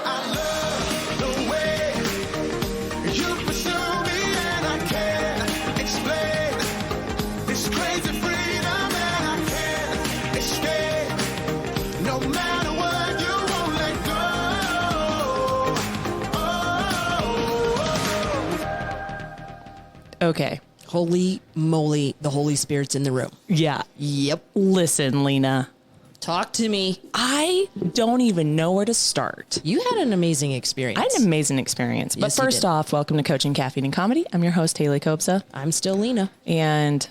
I love the way you pursue me, and I can't explain this crazy freedom, and I can't escape. No matter what, you won't let go. Okay. Holy moly, the Holy Spirit's in the room. Yeah. Yep. Listen, Lena, Talk to me. I don't even know where to start. You had an amazing experience. I had an amazing experience. But Yes, you first did. off, welcome to Coaching Caffeine and Comedy. I'm your host, Haley Kobza, I'm still Lena. and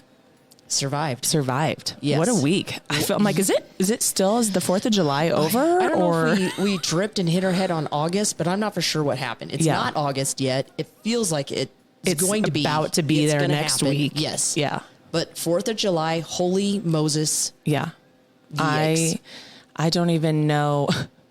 Survived. survived. Yes. What a week. I felt like, is it still, is the 4th of July over? I don't or know if we tripped and hit our head on August, but I'm not for sure what happened. It's Yeah. not August yet. It feels like it's going to be. about to be It's there gonna next happen. week. Yes. Yeah. But 4th of July, holy Moses. Yeah. Yikes. I don't even know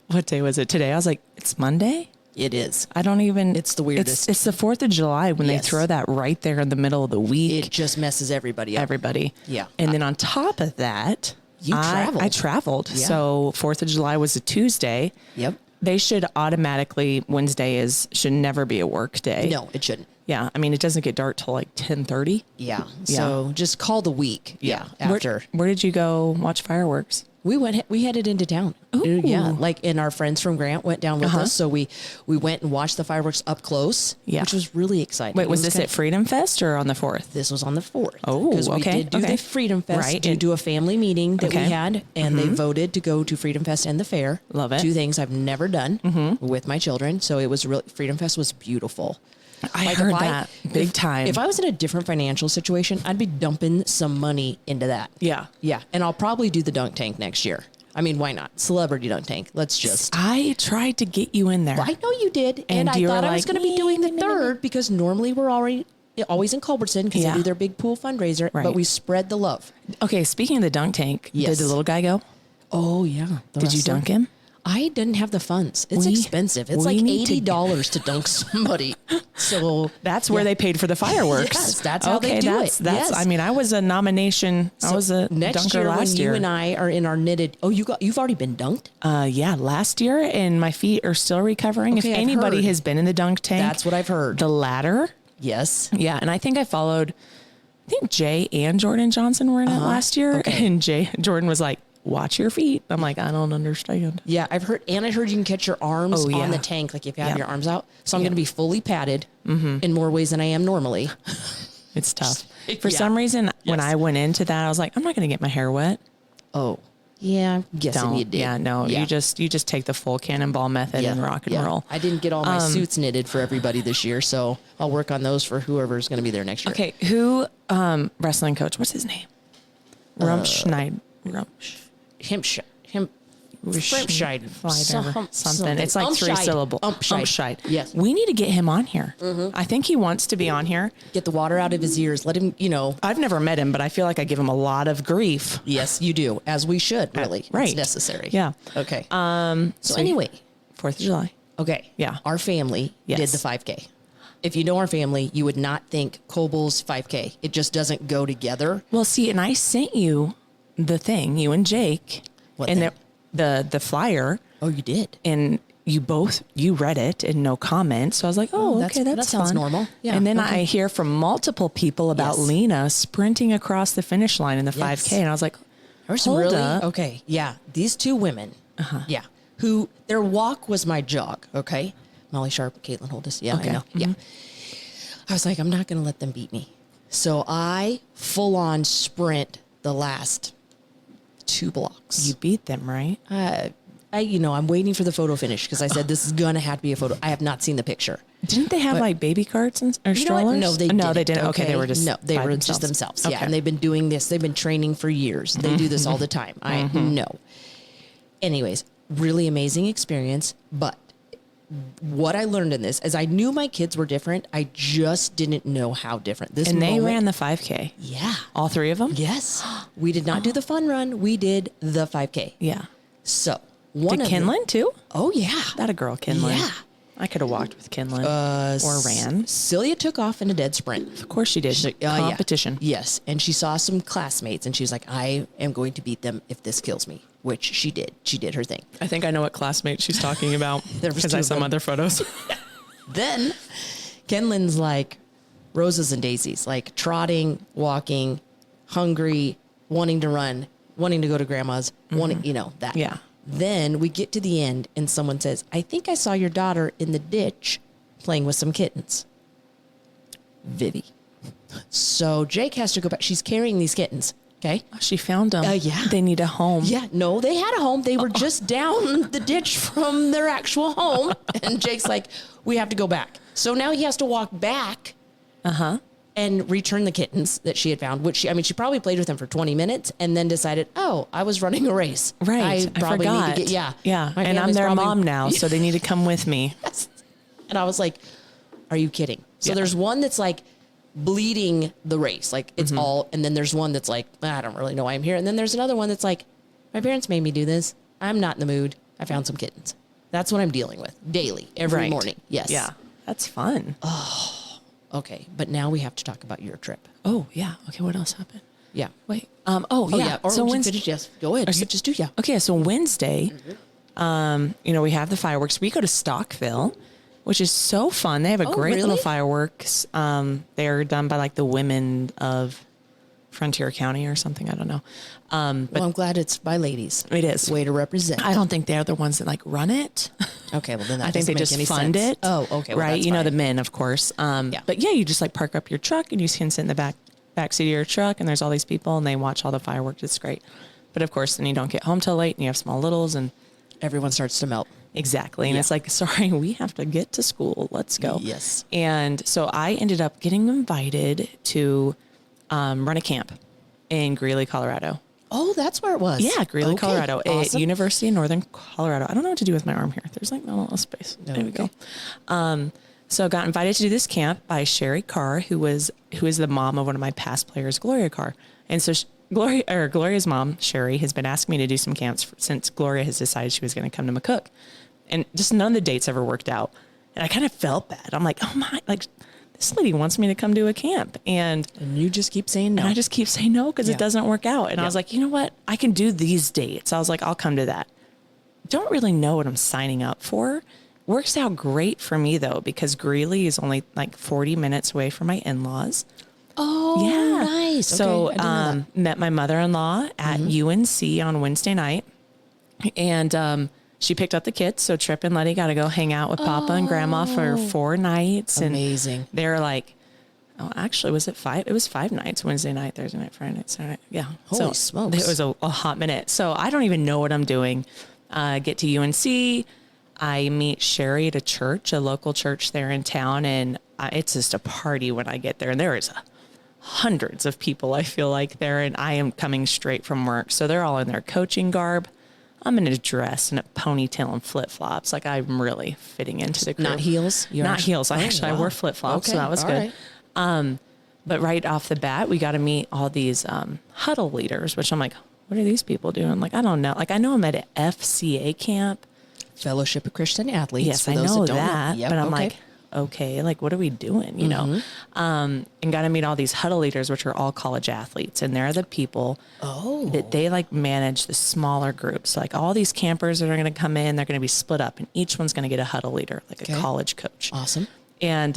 what day was it today. I was like, it's Monday? It is. I don't even. It's the weirdest. It's the 4th of July when Yes. they throw that right there in the middle of the week. It just messes everybody up. Everybody. Yeah. And then on top of that, You traveled. I traveled. Yeah. So 4th of July was a Tuesday. Yep. They should automatically, Wednesday should never be a work day. No, it shouldn't. Yeah. I mean, it doesn't get dark till like 10:30. Yeah. So just call the week. Yeah. Where- After. Where did you go watch fireworks? We headed into town. Ooh. Yeah. Like, and our friends from Grant went down with us. So we went and watched the fireworks up close, Yeah. which was really exciting. Wait, It was this kind at Freedom Fest or on the 4th? This was on the 4th. Oh, because we okay, did do okay. the Freedom Fest Right, due and- to a family meeting that Okay. we had, and they voted to go to Freedom Fest and the fair. Love it. 2 things I've never done with my children. So it was really, Freedom Fest was beautiful. I Like, heard if that big time. If I was in a different financial situation, I'd be dumping some money into that. Yeah. Yeah. And I'll probably do the dunk tank next year. I mean, why not? Celebrity dunk tank. Let's just. I tried to get you in there. I know you did. And I you were thought I was like, going to be doing the "Nee, nee, nee, nee." third because normally we're always in Culbertson because Yeah. they do their big pool fundraiser, Right. but we spread the love. Okay, speaking of the dunk tank, Yes. did the little guy go? Oh, yeah. Did you dunk him? I didn't have the funds. It's We- expensive. It's we like need to- $80 to dunk somebody. So That's where they paid for the fireworks. Yes, that's how they do that's, it. That's, Yes. I mean, I was a nomination. I was a next dunker year last when year. you and I are in our knitted. Oh, you've already been dunked? Yeah, last year, and my feet are still recovering. Okay, if I've anybody heard. has been in the dunk tank, That's what I've heard. the ladder. Yes. Yeah, and I think I followed. I think Jay and Jordan Johnson were in it last year, Okay. and Jordan was like, "Watch your feet." I'm like, I don't understand. Yeah, I've heard, and I heard you can catch your arms Oh, yeah. on the tank, like if you have Yeah. your arms out. So I'm going to be fully padded in more ways than I am normally. It's tough. For Yeah. some reason, when Yes. I went into that, I was like, I'm not going to get my hair wet. Oh, yeah, I'm guessing Don't. you did. Yeah, no. Yeah. You just take the full cannonball method and rock and yeah. roll. I didn't get all my suits knitted for everybody this year, so I'll work on those for whoever's going to be there next year. Okay, who wrestling coach? What's his name? Rumschneid. Shrimp Something. It's like 3 syllables. Umpscheid. Yes. We need to get him on here. I think he wants to be on here. Get the water out of his ears. Let him, I've never met him, but I feel like I give him a lot of grief. Yes, you do, as we should, really. right. It's necessary. Yeah. Okay. So anyway, 4th of July. okay. Yeah. Our family Yes. did the 5K. If you know our family, you would not think Cobal's 5K. It just doesn't go together. Well, see, and I sent you the thing, you and Jake, What and thing? the flyer, Oh, you did? and you read it and no comment. So I was like, oh, that's- okay, that's that sounds fun. normal. Yeah, And then okay. I hear from multiple people about Yes. Lena sprinting across the finish line in the Yes. 5K, and I was like, There were some hold really up. okay. Yeah, these 2 women. Yeah, who their walk was my jog. Okay, Molly Sharp, Caitlin Holdis. Yeah, Okay. I know. Yeah, I was like, I'm not going to let them beat me. So I full on sprint the last 2 blocks. You beat them, right? I'm waiting for the photo finish because I said this is gonna have to be a photo. I have not seen the picture. Didn't they have like baby carts or You know what? strollers? No, they didn't. Okay, they were just no, they by were just themselves. Yeah, Okay. and they've been doing this. They've been training for years. They do this all the time. I know. Anyways, really amazing experience. But what I learned in this is I knew my kids were different. I just didn't know how different. This And they moment- ran the 5K. Yeah. All 3 of them? Yes. We did not do the fun run. We did the 5K. Yeah. So one Did of them- Kinlan too? Oh yeah. That a girl, Kinlan. Yeah. I could have walked with Kinlan or ran. Celia took off in a dead sprint. Of course she did. Yeah. Competition. Yes. And she saw some classmates and she was like, I am going to beat them if this kills me. which she did. She did her thing. I think I know what classmate she's talking about There was because two I of saw them. other photos. Then Kenlin's like roses and daisies, like trotting, walking, hungry, wanting to run, wanting to go to grandma's, wanting, that. Yeah. Then we get to the end and someone says, I think I saw your daughter in the ditch playing with some kittens. Vivi. So Jake has to go back. She's carrying these kittens. Okay. She found them. Yeah. They need a home. Yeah, no, they had a home. They were just down the ditch from their actual home. And Jake's like, we have to go back. So now he has to walk back and return the kittens that she had found, which she probably played with them for 20 minutes and then decided, oh, I was running a race. Right. I probably forgot. need to get, Yeah. my And I'm family's their probably- mom now, so they need to come with me. And I was like, are you kidding? So Yeah. there's one that's like bleeding the race. Like it's all, and then there's one that's like, I don't really know why I'm here. And then there's another one that's like, my parents made me do this. I'm not in the mood. I found some kittens. That's what I'm dealing with daily, every Right. morning. Yes. Yeah. That's fun. Okay. But now we have to talk about your trip. Oh, yeah. Okay. What else happened? Yeah. Wait. Oh, yeah. Or So would you Wednesday. finish? Yes. Go ahead. You just do. Yeah. Okay, so Wednesday, we have the fireworks. We go to Stockville, which is so fun. They have a great little really? fireworks. They're done by like the women of Frontier County or something. I don't know. But Well, I'm glad it's by ladies. it is. Way to represent. I don't think they're the ones that like run it. Okay. Well, then that I think doesn't they make just any fund sense. it. Oh, okay. Well, right. that's You know, fine. the men, of course. But yeah, you just like park up your truck and you can sit in the back seat of your truck and there's all these people and they watch all the fireworks. It's great. But of course, then you don't get home till late and you have small littles and Everyone starts to melt. exactly. And Yeah. it's like, sorry, we have to get to school. Let's go. Yes. And so I ended up getting invited to run a camp in Greeley, Colorado. Oh, that's where it was. Yeah, Greeley, Okay, Colorado, at awesome. University of Northern Colorado. I don't know what to do with my arm here. There's like not a lot of space. There we go. So I got invited to do this camp by Sherry Carr, who is the mom of one of my past players, Gloria Carr. And so Gloria's mom, Sherry, has been asking me to do some camps since Gloria has decided she was going to come to McCook. And just none of the dates ever worked out. And I kind of felt bad. I'm like, oh my, like this lady wants me to come to a camp. And you just keep saying no. and I just keep saying no because Yeah. it doesn't work out. And I was like, you know what? I can do these dates. I was like, I'll come to that. Don't really know what I'm signing up for. Works out great for me though, because Greeley is only like 40 minutes away from my in-laws. Oh, Yeah. nice. So Okay, I didn't know that. met my mother-in-law at UNC on Wednesday night. And she picked up the kids. So Trip and Letty got to go hang out with Papa and Grandma for 4 nights. And Amazing. they're like, oh, actually, was it 5? It was 5 nights: Wednesday night, Thursday night, Friday night, Saturday night. Yeah. Holy smokes. It was a hot minute. So I don't even know what I'm doing. Get to UNC. I meet Sherry at a church, a local church there in town. And it's just a party when I get there. And there is hundreds of people, I feel like, there. And I am coming straight from work. So they're all in their coaching garb. I'm in a dress and a ponytail and flip-flops. Like I'm really fitting into the crew. Not heels? You Not actually- heels. I Oh, wow. wore flip-flops, so Okay, that was all good. right. But right off the bat, we got to meet all these huddle leaders, which I'm like, what are these people doing? Like, I don't know. Like, I know I'm at an FCA camp. Fellowship of Christian Athletes. Yes, for I those know don't that. Yep, but I'm okay. like, okay, like, what are we doing? You know? And got to meet all these huddle leaders, which are all college athletes. And they're the people that they like manage the smaller groups. Like all these campers that are going to come in, they're going to be split up and each one's going to get a huddle leader, like Okay. a college coach. Awesome. And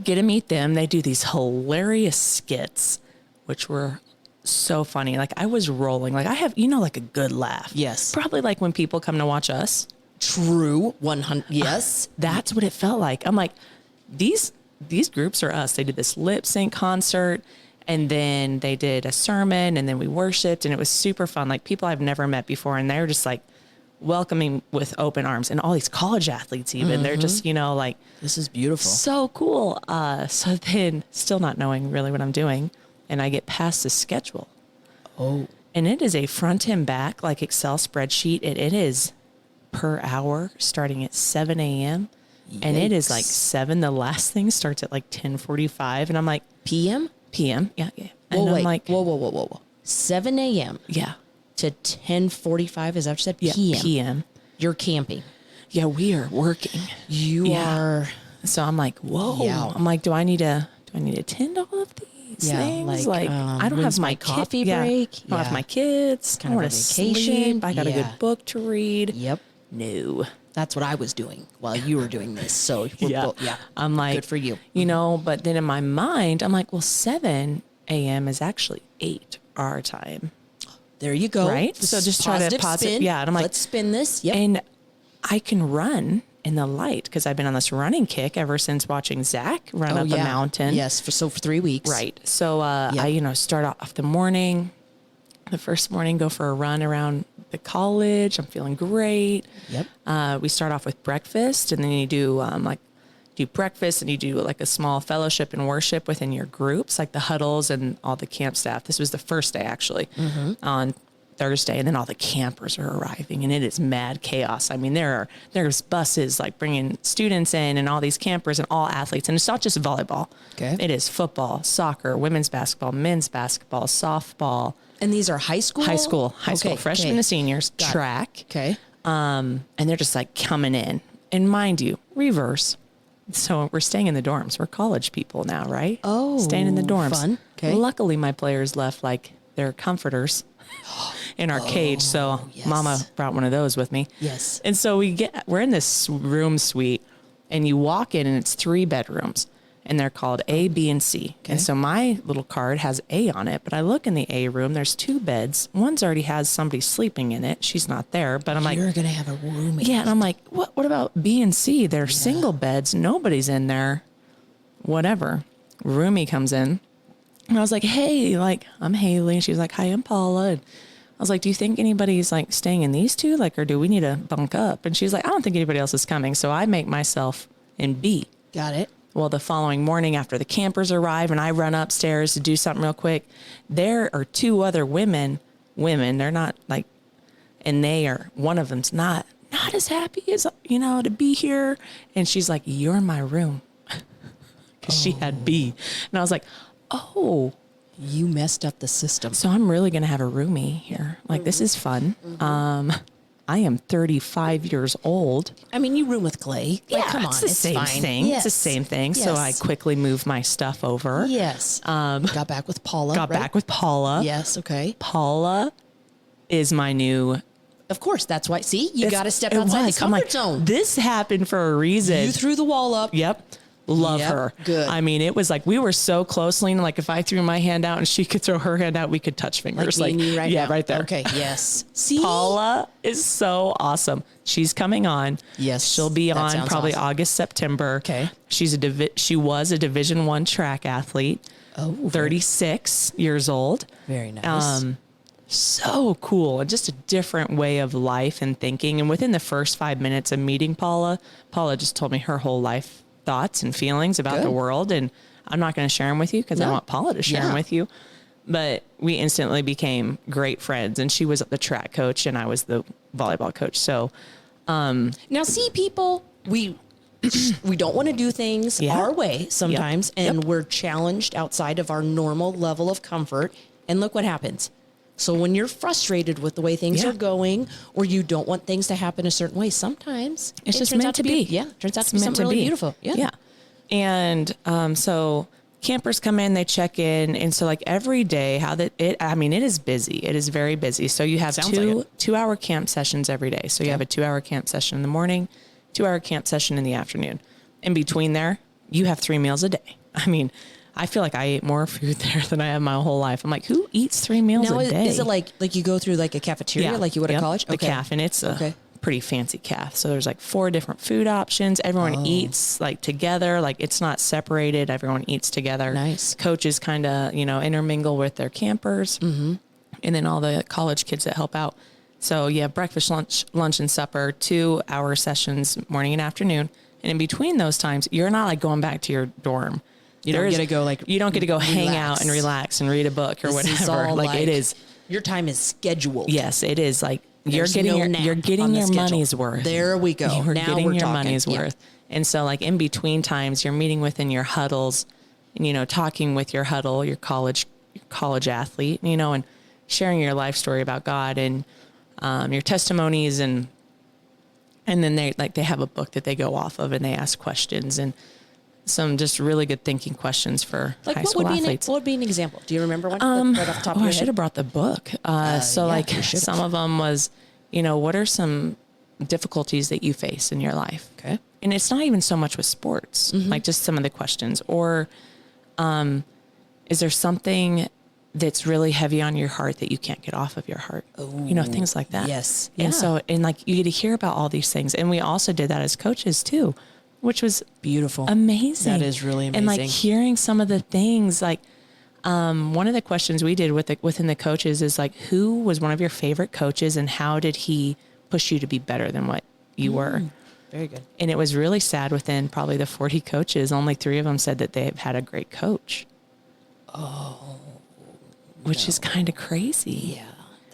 get to meet them. They do these hilarious skits, which were so funny. Like I was rolling. Like I have, like a good laugh. Yes. Probably like when people come to watch us. True. 100. Yes. That's what it felt like. I'm like, these groups are us. They did this lip sync concert and then they did a sermon and then we worshiped and it was super fun. Like people I've never met before. And they're just like welcoming with open arms, and all these college athletes even, they're just, like, This is beautiful. so cool. So then still not knowing really what I'm doing. And I get past the schedule. Oh. And it is a front and back, like Excel spreadsheet. And it is per hour starting at 7 a.m. And it is like Yikes. 7. The last thing starts at like 10:45. And I'm like, PM? PM. Yeah. And Whoa, I'm wait. like, Whoa. 7 a.m. yeah. to 10:45. Is that what you said? Yeah. PM. PM. You're camping. Yeah. We are working. You Yeah. are. So I'm like, whoa. Yeah. I'm like, do I need to attend all of these? these things. Like I don't when's have my coffee break. I don't have my kids. Kind I of want a to vacation. sleep. I got a Yeah. good book to read. Yep. No. That's what I was doing while you were doing this. So yeah. I'm like, good for you. You know, but then in my mind, I'm like, well, 7 a.m. is actually 8 our time. There you go. Right? So just try to spin. yeah, and I'm like, let's spin this. Yep. And I can run in the light because I've been on this running kick ever since watching Zach run up a mountain. Yes, for 3 weeks. Right. So I, start off the morning, the first morning, go for a run around the college. I'm feeling great. Yep. We start off with breakfast, and then you do do breakfast, and you do like a small fellowship and worship within your groups, like the huddles and all the camp staff. This was the first day actually on Thursday, and then all the campers are arriving, and it is mad chaos. I mean, there's buses like bringing students in, and all these campers and all athletes, and it's not just volleyball. Okay. It is football, soccer, women's basketball, men's basketball, softball. And these are high school? High school, Okay, freshmen okay. and seniors, Got it. track. Okay. And they're just like coming in. And mind you, reverse. So we're staying in the dorms. We're college people now, right? Oh, staying in the dorms. fun. Okay. Luckily, my players left like their comforters in our cage. So yes. Mama brought one of those with me. Yes. And so we're in this room suite, and you walk in, and it's 3 bedrooms. And they're called A, B, and C. Okay. And so my little card has A on it, but I look in the A room, there's 2 beds. One's already has somebody sleeping in it. She's not there, but I'm like, You're going to have a roommate. yeah. And I'm like, what about B and C? They're single beds. Nobody's in there. Whatever. Roomie comes in, and I was like, hey, like, I'm Haley. And she's like, hi, I'm Paula. And I was like, do you think anybody's like staying in these 2? Like, or do we need to bunk up? And she's like, I don't think anybody else is coming. So I make myself in B. Got it. Well, the following morning after the campers arrive and I run upstairs to do something real quick, there are 2 other women, they're not like, and one of them's not as happy as, to be here. And she's like, you're in my room. Cause she had B. And I was like, oh, You messed up the system. so I'm really going to have a roomie here. Like, this is fun. I am 35 years old. I mean, you room with Clay. Like, come on, it's the same fine. thing. Yes. It's the same thing. So I Yes. quickly moved my stuff over. Yes. Got back with Paula. Got right? back with Paula. Yes. Okay. Paula is my new. Of course. That's why. See, you got to step it outside was. the I'm comfort like, zone. This happened for a reason. You threw the wall up. Yep. Love Yep, her. good. I mean, it was like we were so close, Lena. Like if I threw my hand out and she could throw her hand out, we could touch fingers. Like me and you right yeah, now. right there. Okay. Yes. See, Paula is so awesome. She's coming on. Yes, she'll be that on sounds probably awesome. August, September. Okay. She was a Division I track athlete. Oh, 36 years old. Very nice. So cool, and just a different way of life and thinking. And within the first 5 minutes of meeting Paula just told me her whole life thoughts and feelings about Good. the world. And I'm not going to share them with you because I No. want Paula to share them Yeah. with you. But we instantly became great friends, and she was the track coach and I was the volleyball coach. So Now, see, people, we don't want to do things Yeah. our way sometimes, and Yep. we're challenged outside of our normal level of comfort. And look what happens. So when you're frustrated with the way things Yeah. are going, or you don't want things to happen a certain way, sometimes it's it just turns meant out to be. Yeah, turns out It's to be meant something really beautiful. Yeah. Yeah. And so campers come in, they check in, and so like every day, it is busy. It is very busy. So you have Sounds like it. 2-hour camp sessions every day. So you have a 2-hour camp session in the morning, 2-hour camp session in the afternoon. In between there, you have 3 meals a day. I mean, I feel like I ate more food there than I have my whole life. I'm like, who eats 3 meals Now, a day? is it like you go through like a cafeteria like you would at Yep. college? The calf, and it's a Okay. pretty fancy calf. So there's like 4 different food options. Everyone eats like together. Like it's not separated. Everyone eats together. Nice. Coaches kind of, intermingle with their campers. Mm-hmm. And then all the college kids that help out. So you have breakfast, lunch, and supper, 2-hour sessions, morning and afternoon. And in between those times, you're not like going back to your dorm. You don't get to go like you don't get to go hang relax. out and relax and read a book or This is whatever. all Like it is. Your time is scheduled. Yes, it is. Like you're There's getting no your nap you're getting on the your schedule. money's worth. There we go. You're Now getting we're your talking. money's Yep. worth. And so like in between times, you're meeting within your huddles, and talking with your huddle, your college athlete, and sharing your life story about God and your testimonies, and then they have a book that they go off of, and they ask questions, and some just really good thinking questions for Like high school athletes. what would be an example? Do you remember one right off the top of I your should head? have brought the book. So yeah, like you should've. some of them was, what are some difficulties that you face in your life? Okay. And it's not even so much with sports, like just some of the questions. Or is there something that's really heavy on your heart that you can't get off of your heart? Things like that. Yes. And Yeah. so, and like you get to hear about all these things. And we also did that as coaches too, which was Beautiful. amazing. That is really And like amazing. hearing some of the things, like one of the questions we did within the coaches is like, who was one of your favorite coaches and how did he push you to be better than what you were? Very good. And it was really sad, within probably the 40 coaches, only 3 of them said that they've had a great coach. Which is kind of crazy. Yeah,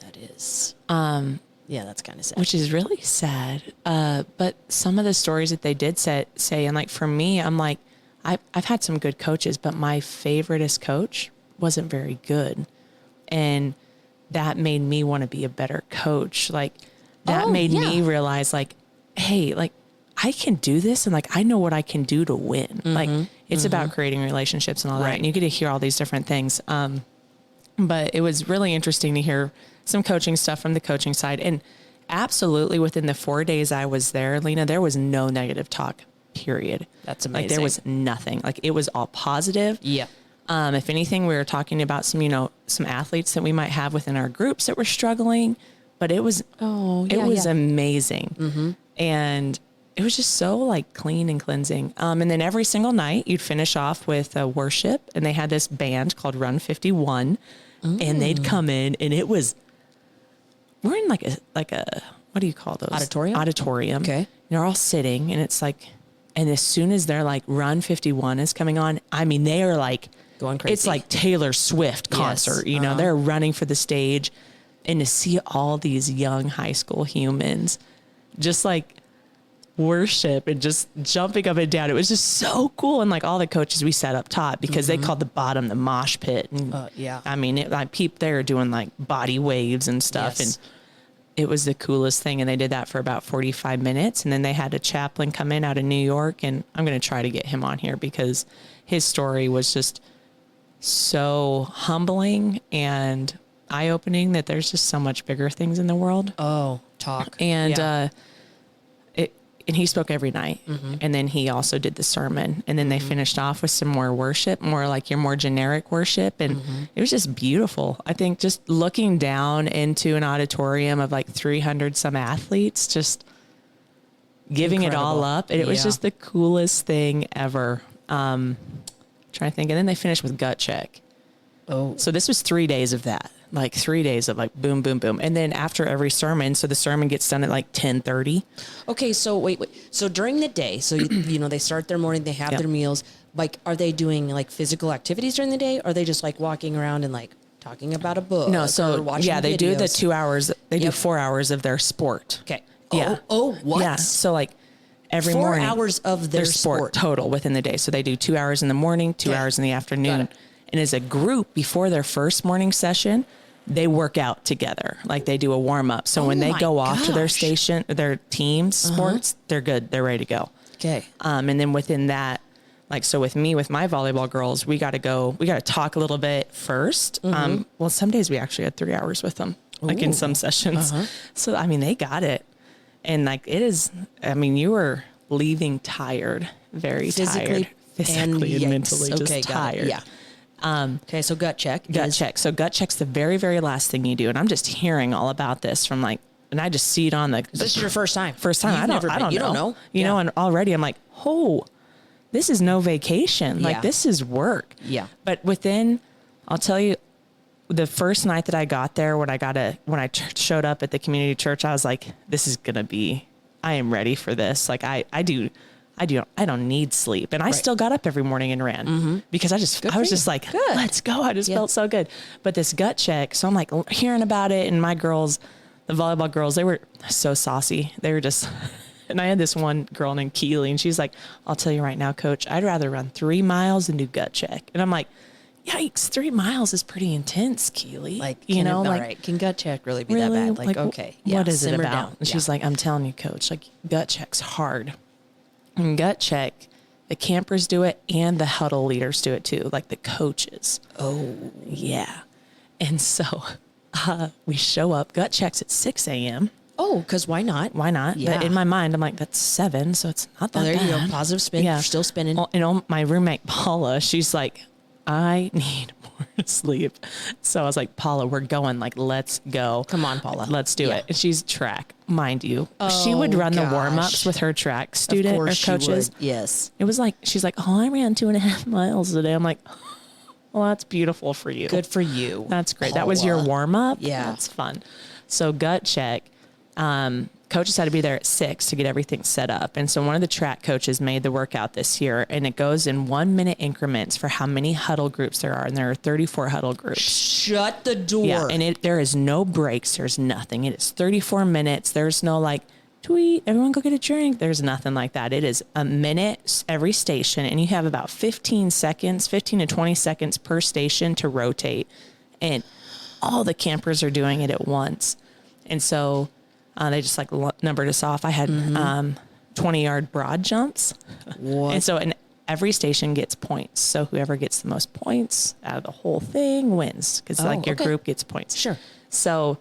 that is. Yeah, that's kind of sad. Which is really sad. But some of the stories that they did say, and like for me, I'm like, I've had some good coaches, but my favoriteest coach wasn't very good. And that made me want to be a better coach. Like that made me realize like, hey, like I can do this. And like, I know what I can do to win. Like it's about creating relationships and all that. Right. And you get to hear all these different things. But it was really interesting to hear some coaching stuff from the coaching side. And absolutely within the 4 days I was there, Lena, there was no negative talk, period. That's Like there amazing. was nothing. Like it was all positive. Yeah. If anything, we were talking about some athletes that we might have within our groups that were struggling, but it was, amazing. And it was just so like clean and cleansing. And then every single night you'd finish off with a worship, and they had this band called Run 51 and they'd come in, and it was, we're in like a, what do you call those? Auditorium. Okay. And they're all sitting, and it's like, and as soon as they're like Run 51 is coming on, I mean, they are like Going crazy. It's like Taylor Swift concert, they're running for the stage, and to see all these young high school humans just like worship and just jumping up and down. It was just so cool. And like all the coaches we sat up top, because they called the bottom the mosh pit. And yeah. I mean, they were doing like body waves and stuff. Yes. And it was the coolest thing. And they did that for about 45 minutes. And then they had a chaplain come in out of New York, and I'm going to try to get him on here because his story was just so humbling and eye-opening that there's just so much bigger things in the world. Oh, talk. And, Yeah. And he spoke every night. And then he also did the sermon, and then they finished off with some more worship, more like your more generic worship. And it was just beautiful. I think just looking down into an auditorium of like 300 some athletes, just giving it all Incredible. up. And it was Yeah. just the coolest thing ever. Trying to think. And then they finished with gut check. Oh. So this was 3 days of that, like 3 days of like boom, boom, boom. And then after every sermon, so the sermon gets done at like 10:30. Okay, so wait. So during the day, so they start their morning, they have Yep. their meals. Like, are they doing like physical activities during the day? Or are they just like walking around and like talking about a book? No, or so watching yeah, they do the videos? 2 hours. They do Yep. 4 hours of their sport. Okay. Yeah. Oh, what? Yeah. So like every 4 morning, hours of their sport. total within the day. So they do 2 hours in the morning, 2 Okay. hours in the Got afternoon. it. And as a group, before their first morning session, they work out together. Like they do a warm up. So when they my go off to their gosh. station, their team sports, they're good. They're ready to go. Okay. And then within that, like, so with me, with my volleyball girls, we got to talk a little bit first. Well, some days we actually had 3 hours with them, like in some sessions. So, I mean, they got it. And like, it is, I mean, you were leaving tired, very tired, physically and yikes. mentally just Okay, got it. tired. Yeah. Okay, so gut check. Gut is- check. So gut check's the very, very last thing you do. And I'm just hearing all about this from like, and I just see it on the This is your first time. first time. You've I never don't been- you don't know. You know, and already I'm like, oh, this is no vacation. Like Yeah. this is work. Yeah. But I'll tell you, the first night that I got there, when I showed up at the community church, I was like, this is going to be, I am ready for this. Like I don't need sleep. And I still got up every morning and ran because I was for just you. like, Good. let's go. I just Yeah. felt so good. But this gut check, so I'm like hearing about it, and my girls, the volleyball girls, they were so saucy. They were just, and I had this one girl named Keely, and she's like, I'll tell you right now, coach, I'd rather run 3 miles than do gut check. And I'm like, yikes, 3 miles is pretty intense, Keely. Like, you know, all like, right, can gut check really be really? that bad? Like, okay. Yeah, what is it simmer about? down. And Yeah. she's like, I'm telling you, coach, like gut check's hard. And gut check, the campers do it and the huddle leaders do it too, like the coaches. Oh, Yeah. And so we show up, gut checks at 6 a.m. oh, because why not? Why not? Yeah. But in my mind, I'm like, that's 7, so it's not that Oh, there bad. you go. Positive spin. Yeah. You're still spinning. Well, my roommate, Paula, she's like, I need more sleep. So I was like, Paula, we're going. Like, let's go. Come on, Paula. Let's do Yeah. it. And she's track, mind you. She would run the warm-ups gosh. with her track student or Of course she coaches. would. Yes. It was like, she's like, oh, I ran 2.5 miles today. I'm like, well, that's beautiful for you. Good for you. That's great. That was your Paula. warm up. Yeah. That's fun. So gut check. Coaches had to be there at 6 to get everything set up. And so one of the track coaches made the workout this year, and it goes in 1 minute increments for how many huddle groups there are. And there are 34 huddle groups. Shut the door. Yeah. And there is no breaks. There's nothing. It is 34 minutes. There's no like, tweet, everyone go get a drink. There's nothing like that. It is a minute every station, and you have about 15 to 20 seconds per station to rotate. And all the campers are doing it at once. And so they just like numbered us off. I had 20-yard broad jumps. What? And so every station gets points. So whoever gets the most points out of the whole thing wins, because like your okay. group gets points. Sure. So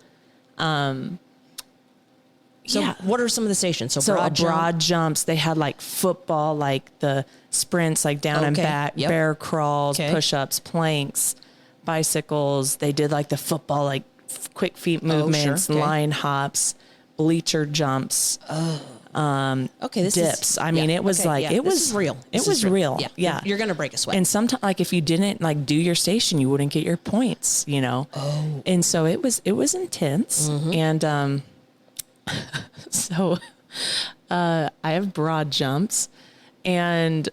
So yeah. what are some of the stations? So, So broad, jump. broad jumps, they had like football, like the sprints, like down and Okay. back, Yep. bear crawls, Okay. push-ups, planks, bicycles. They did like the football, like quick feet movements, sure. Okay. line hops, bleacher jumps, Okay, this dips. is. I mean, it was like, it this was is real. It This was is real. Yeah, Yeah. You're gonna break a sweat. And sometimes, like, if you didn't like do your station, you wouldn't get your points, you know? Oh. And so it was intense. And, so, I have broad jumps, and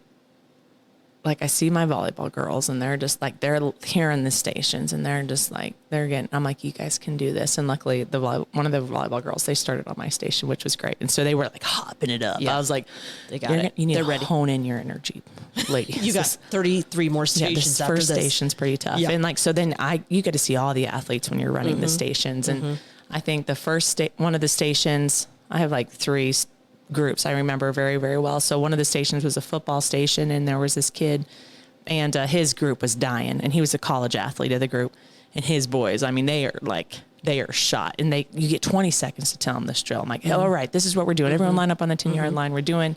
like I see my volleyball girls, and they're just like, they're hearing the stations, and they're just like, I'm like, you guys can do this. And luckily one of the volleyball girls, they started on my station, which was great. And so they were like hopping it up. Yeah. I was like, They got it. You need They're to ready. hone in your energy, ladies. you got 33 more yeah, stations this after first this. station's pretty tough. Yeah. And like, so then you get to see all the athletes when you're running the stations. And I think the first one of the stations, I have like 3 groups I remember very, very well. So one of the stations was a football station, and there was this kid, and his group was dying, and he was a college athlete of the group. And his boys, I mean, they are shot, and you get 20 seconds to tell them this drill. I'm like, all right, this is what we're doing. Everyone line up on the 10-yard line. We're doing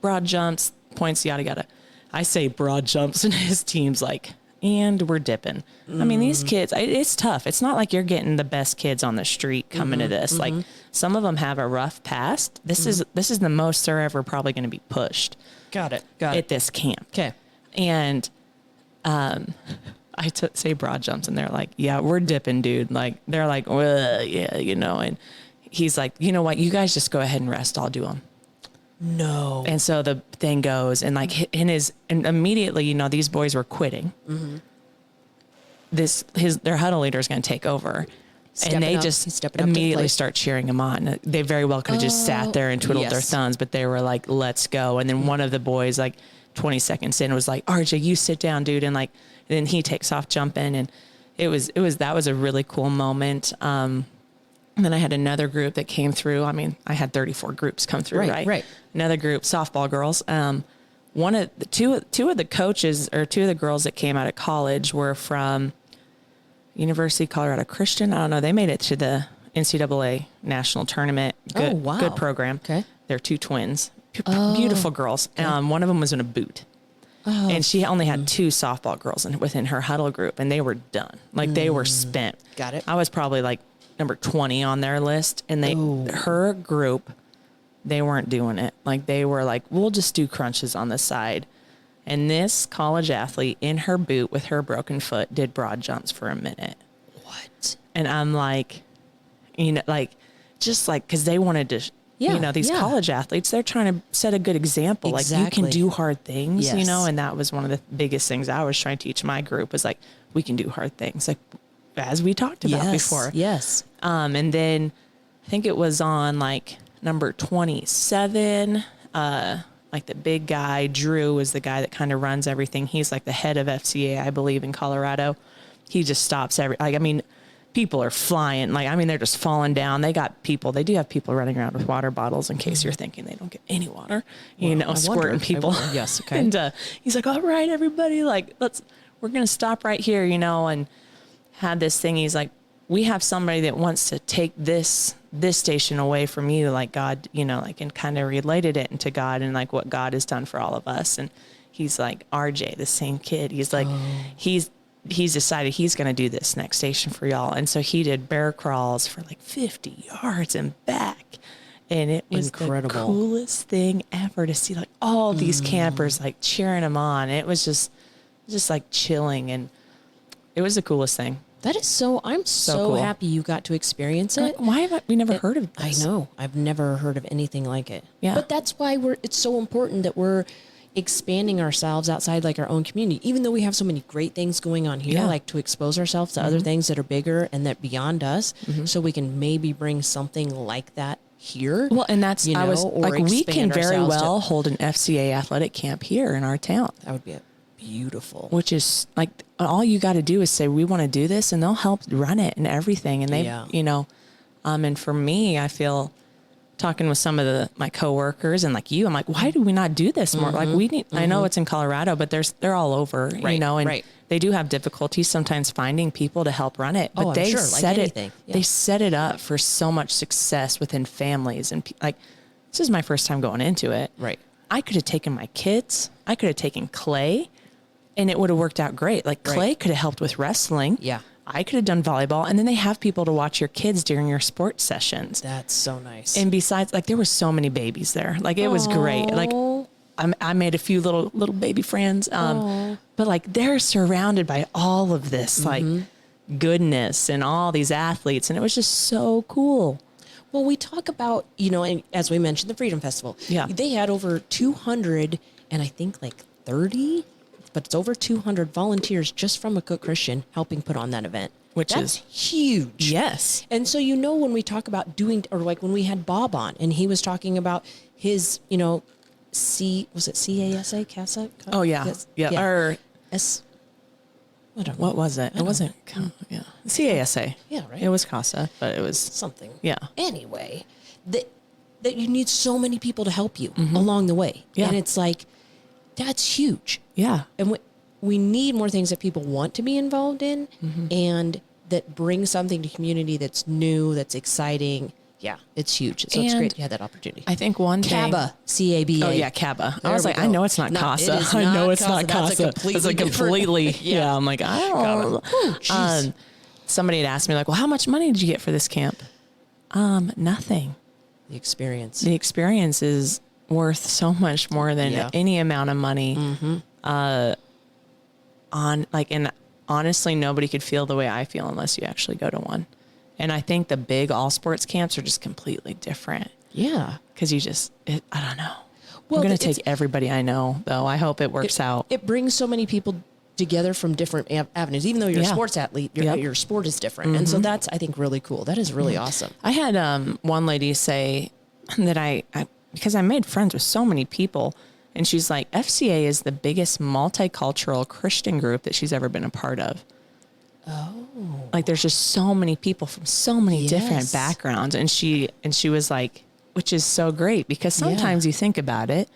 broad jumps, points, yada, yada. I say broad jumps, and his team's like, and we're dipping. I mean, these kids, it's tough. It's not like you're getting the best kids on the street coming to this. Like, some of them have a rough past. This is the most they're ever probably going to be pushed Got it. at this camp. Okay. And I say broad jumps, and they're like, yeah, we're dipping, dude. Like, they're like, well, yeah, you know. And he's like, you know what? You guys just go ahead and rest. I'll do them. No. And so the thing goes, and like and immediately, you know, these boys were quitting. Their huddle leader is going to take over. Stepping And they up. just He's stepping up to the immediately plate. start cheering him on. They very well could have just sat there and twiddled their yes. thumbs, but they were like, let's go. And then one of the boys, like 20 seconds in, was like, RJ, you sit down, dude. And like, then he takes off jumping. And that was a really cool moment. And then I had another group that came through. I mean, I had 34 groups come through, right? Right. Another group, softball girls. Two of the coaches, or 2 of the girls that came out of college, were from University of Colorado Christian. I don't know. They made it to the NCAA national tournament. Good, Oh, wow. good program. Okay. They're 2 twins, beautiful girls. One of them was in a boot. And she only had 2 softball girls within her huddle group, and they were done. Like, they were spent. Got it. I was probably like number 20 on their list, and her group, they weren't doing it. Like, they were like, we'll just do crunches on the side. And this college athlete in her boot with her broken foot did broad jumps for a minute. What? And I'm like, you know, like, just like, because they wanted to, Yeah, you know, these yeah. college athletes, they're trying to set a good example. Like, you Exactly. can do hard things, you Yes. know, and that was one of the biggest things I was trying to teach my group, was like, we can do hard things, like, as we talked about before. Yes. And then I think it was on like number 27, like the big guy, Drew, is the guy that kind of runs everything. He's like the head of FCA, I believe, in Colorado. He just stops people are flying. Like, I mean, they're just falling down. They do have people running around with water bottles in case you're thinking they don't get any water, squirting people. Yes. Okay. And he's like, all right, everybody, like, we're going to stop right here, and had this thing. He's like, we have somebody that wants to take this station away from you, like God, and kind of related it into God and like what God has done for all of us. And he's like, RJ, the same kid. He's like, he's decided he's going to do this next station for y'all. And so he did bear crawls for like 50 yards and back. And it was incredible. The coolest thing ever to see like all these campers like cheering him on. It was just like chilling. And it was the coolest thing. That is I'm so cool. happy you got to experience it. Why have we never heard of this? I know. I've never heard of anything like it. Yeah. But that's why it's so important that we're expanding ourselves outside like our own community, even though we have so many great things going on here, like to expose ourselves to other things that are bigger and that beyond us, so we can maybe bring something like that here. Well, and that's, we can very well hold an FCA athletic camp here in our town. That would be beautiful. Which is like, all you got to do is say, we want to do this, and they'll help run it and everything. And they, and for me, I feel talking with some of my coworkers and like I'm like, why do we not do this more? Like we need, I know it's in Colorado, but they're all over, and they do have difficulties sometimes finding people to help run it, but they set they set it up for so much success within families. And like, this is my first time going into it. Right. I could have taken my kids, I could have taken Clay, and it would have worked out great. Like Clay could have helped with wrestling. Yeah. I could have done volleyball. And then they have people to watch your kids during your sports sessions. That's so nice. And besides, like, there were so many babies there. Like, it was great. Like, I made a few little baby friends. But like, they're surrounded by all of this, like, goodness and all these athletes. And it was just so cool. Well, we talk about, and as we mentioned, the Freedom Festival. Yeah. They had over 200 and I think like 30, but it's over 200 volunteers just from McCook Christian helping put on that event. That's huge. Yes. And so, when we talk about doing, or like when we had Bob on and he was talking about his, was it CASA? CASA? Oh, yeah. Yeah. Or S. I don't know. What was it? It wasn't. Yeah. CASA. Yeah, right. It was CASA, but it was something. Yeah. Anyway, that you need so many people to help you along the way. Yeah. And it's like, that's huge. Yeah. And we need more things that people want to be involved in and that bring something to community that's new, that's exciting. Yeah, it's huge. So it's great to have that opportunity. I think one thing. CABA, C-A-B-A. Oh, yeah, CABA. There I was like, we I go. know it's not No, CASA. it is I know not it's not CASA. CASA. That's a It's like completely. Yeah, I'm like, I don't know. Somebody had asked me, like, well, how much money did you get for this camp? Nothing. The experience. The experience is worth so much more than any amount of money. And honestly, nobody could feel the way I feel unless you actually go to one. And I think the big all sports camps are just completely different. Yeah. Because I don't know. Well, I'm going to take everybody I know, though. I hope it works out. It brings so many people together from different avenues. Even though you're a sports athlete, your sport is different. And so that's, I think, really cool. That is really awesome. I had one lady say that because I made friends with so many people, and she's like, FCA is the biggest multicultural Christian group that she's ever been a part of. Oh. Like, there's just so many people from so many different backgrounds. And she was like, which is so great, because sometimes you think about it,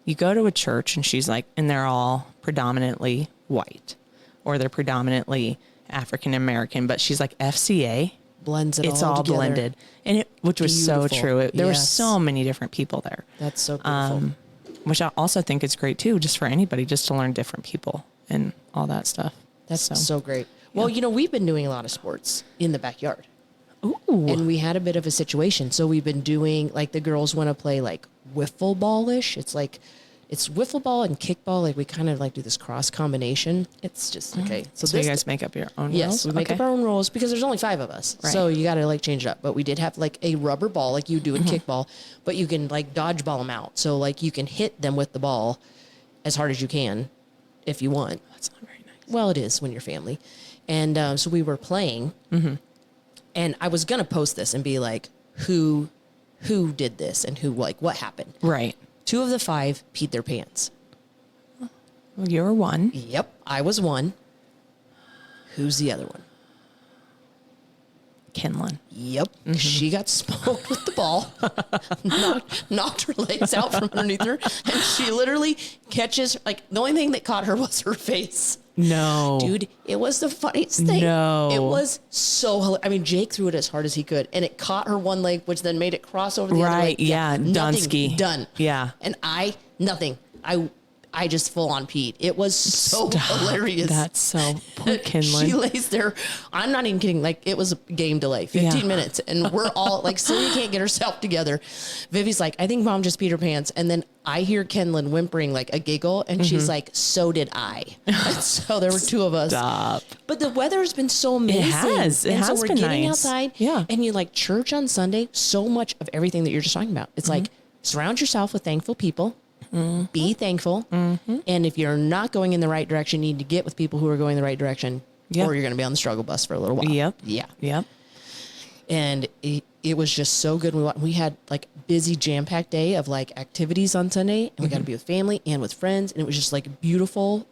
you go to a church and she's like, and they're all predominantly white or they're predominantly African American, but she's like, FCA blends it it's all together. Blended. And which was so true. There were so many different people there. That's so beautiful. Which I also think is great too, just for anybody, just to learn different people and all that stuff. That's so great. Well, we've been doing a lot of sports in the backyard. Ooh. And we had a bit of a situation. So we've been doing, like, the girls want to play like wiffle ball-ish. It's like, it's wiffle ball and kickball. Like, we kind of like do this cross combination. It's just, okay. So you guys make up your own rules? Yes, we make up our own rules because there's only 5 of us. Right. So you got to like change it up. But we did have like a rubber ball like you do in kickball, but you can like dodgeball them out. So like you can hit them with the ball as hard as you can if you want. That's not very nice. Well, it is when you're family. And so we were playing, and I was going to post this and be like, who did this and what happened? Right. 2 of the 5 peed their pants. Well, you were one. Yep, I was one. Who's the other one? Kinlan. Yep. She got smoked with the ball, knocked her legs out from underneath her. And she literally catches, like, the only thing that caught her was her face. No. Dude, it was the funniest thing. No. It was so hilarious. I mean, Jake threw it as hard as he could, and it caught her one leg, which then made it cross over the other leg. Right, yeah, nothing, Dunsky. done. Yeah. And nothing. I just full on peed. It was so hilarious. That's so poor Kinlan. She lays there. I'm not even kidding. Like, it was a game delay, 15 minutes. And we're all like, Celia can't get herself together. Vivi's like, I think mom just peed her pants. And then I hear Kinlan whimpering like a giggle. And she's like, so did I. And so there were two of us. Stop. But the weather has been so amazing. It has. It and so has we're been getting nice. outside. Yeah. And you like church on Sunday. So much of everything that you're just talking about. It's like, surround yourself with thankful people. Be thankful. And if you're not going in the right direction, you need to get with people who are going the right direction, Yep. or you're going to be on the struggle bus for a little while. Yep. Yeah. Yep. And it was just so good. We had like busy jam-packed day of like activities on Sunday, and we got to be with family and with friends. And it was just like beautiful.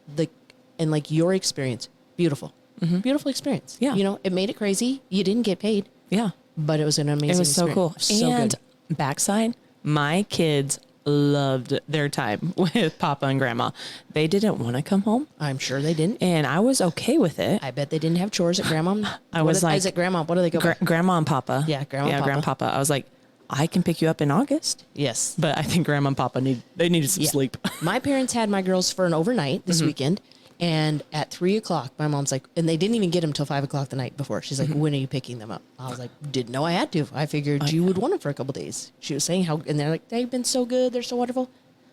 And like your experience, beautiful, beautiful experience. Yeah. You know, it made it crazy. You didn't get paid, Yeah. but it was an amazing It was so cool. experience. So And good. backside, my kids loved their time with Papa and Grandma. They didn't want to come home, I'm sure they didn't. and I was okay with it. I bet they didn't have chores at grandma. I was like, is it grandma? What do they go by? Grandma and Papa. Yeah, Grandma and Papa. Grandpapa. I was like, I can pick you up in August, Yes. but I think Grandma and Papa needed some Yeah. sleep. My parents had my girls for an overnight this weekend. And at 3:00, my mom's like, and they didn't even get them till 5:00 the night before. She's like, when are you picking them up? I was like, didn't know I had to. I figured you would want them for a couple days. She was saying how, and they're like, they've been so good. They're so wonderful.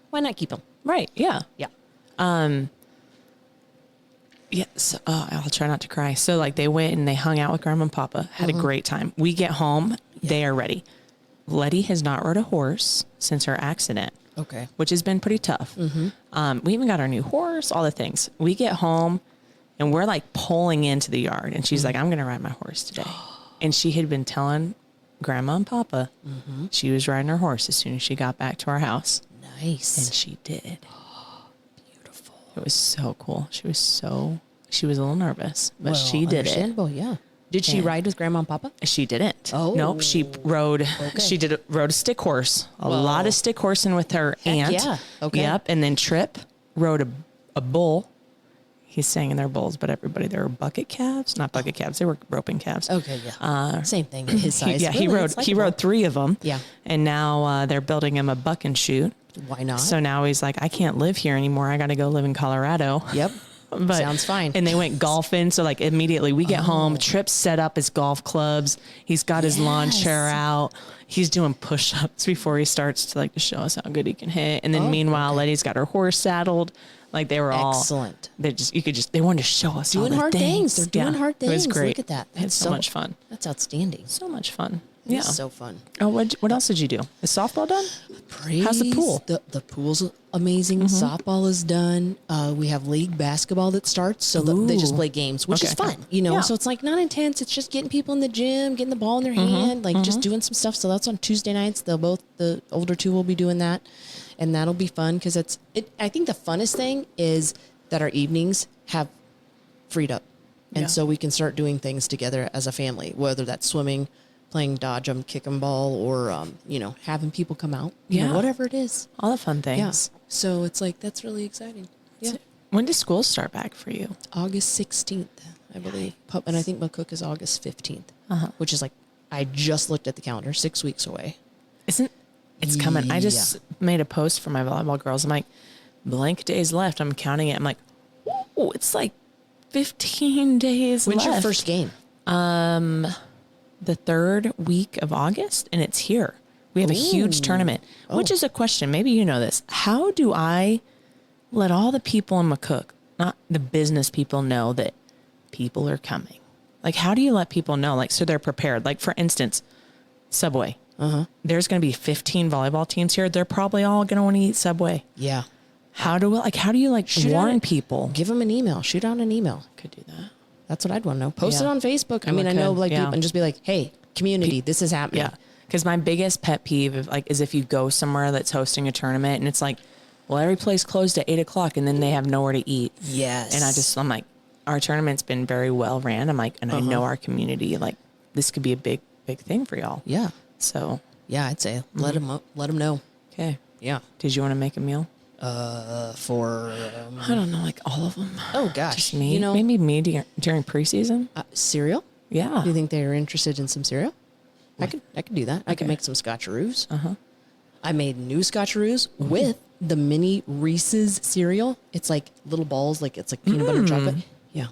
Why not keep them? Right. Yeah. Yeah. Yes. I'll try not to cry. So like they went and they hung out with Grandma and Papa, had a great time. We get home, they are ready. Letty has not rode a horse since her accident. Okay. Which has been pretty tough. We even got our new horse, all the things. We get home and we're like pulling into the yard, and she's like, I'm going to ride my horse today. And she had been telling Grandma and Papa she was riding her horse as soon as she got back to our house. Nice. And she did. Beautiful. It was so cool. She was a little nervous, but she did it. Understandable, yeah. Did she Yeah. ride with grandma and papa? She didn't. Oh. Nope. She rode. She rode a stick horse. A lot of stick horsing with her aunt. yeah. Okay. Yep. And then Trip rode a bull. He's saying they're bulls, but everybody, they were bucket calves, not bucket calves. They were roping calves. Okay, yeah. Same thing, his size. Yeah, he Really, rode. it's like He a bull. rode 3 of them. Yeah. And now they're building him a buck and shoot. Why not? So now he's like, I can't live here anymore. I got to go live in Colorado. Yep. But, Sounds fine. And they went golfing. So like immediately we get home, Tripp set up his golf clubs. He's got his lawn Yes. chair out. He's doing push-ups before he starts to show us how good he can hit. And then meanwhile, Letty's got her horse saddled. Like they were Excellent. They wanted to show us all Doing the hard things. They're doing hard It was things. great. Look at that. They had so much fun. That's outstanding. So much fun. Yeah. Yeah. So fun. Oh, what else did you do? Is softball done? How's the pool? The pool's amazing. Softball is done. We have league basketball that starts, so they just Ooh. play games, which is Okay. fun. You know, Yeah. so it's like not intense. It's just getting people in the gym, getting the ball in their hand, like just doing some stuff. So that's on Tuesday nights. The older two will be doing that, and that'll be fun because I think the funnest thing is that our evenings have freed up, and Yeah. so we can start doing things together as a family, whether that's swimming, playing dodge 'em, kick 'em ball, or having people come out. You know, Yeah. whatever it is. All the fun Yeah. things. So it's like that's really exciting. Yeah. When does school start back for you? August 16th, I believe. And I think McCook is August 15th, Uh-huh. which is like I just looked at the calendar, 6 weeks away. It's coming. I just Yeah. made a post for my volleyball girls. I'm like, blank days left. I'm counting it. I'm like, oh, it's like 15 days When's left. your first game? The 3rd week of August, and it's here. We have a huge Ooh. tournament, which is a question. Maybe you know this. How do I let all the people in McCook, not the business people, know that people are coming? Like, how do you let people know? Like, so they're prepared. Like, for instance, Subway. There's going to be 15 volleyball teams here. They're probably all going to want to eat Subway. Yeah. How do you Shoot warn out- people? Give them an email. Shoot out an email. Could do that. That's what I'd want to know. Post it Yeah. on Facebook. I You mean, I know could, like yeah. people, and just be like, hey, community, this is happening. Yeah. Because my biggest pet peeve is if you go somewhere that's hosting a tournament and it's like, well, every place closed at 8:00 and then they have nowhere to eat. Yes. And I'm like, our tournament's been very well ran. I'm like, and I know our community, like, this could be a big thing for y'all. Yeah. So, Yeah, I'd say let them know. okay. Yeah. Did you want to make a meal? For I don't know, like all of them. oh gosh, Just me. you know, Maybe me during preseason. cereal. Yeah. Do you think they are interested in some cereal? I could do that. I could make some scotcheroos. I made new scotcheroos with the mini Reese's cereal. It's like little balls, like it's like peanut butter chocolate. Yeah,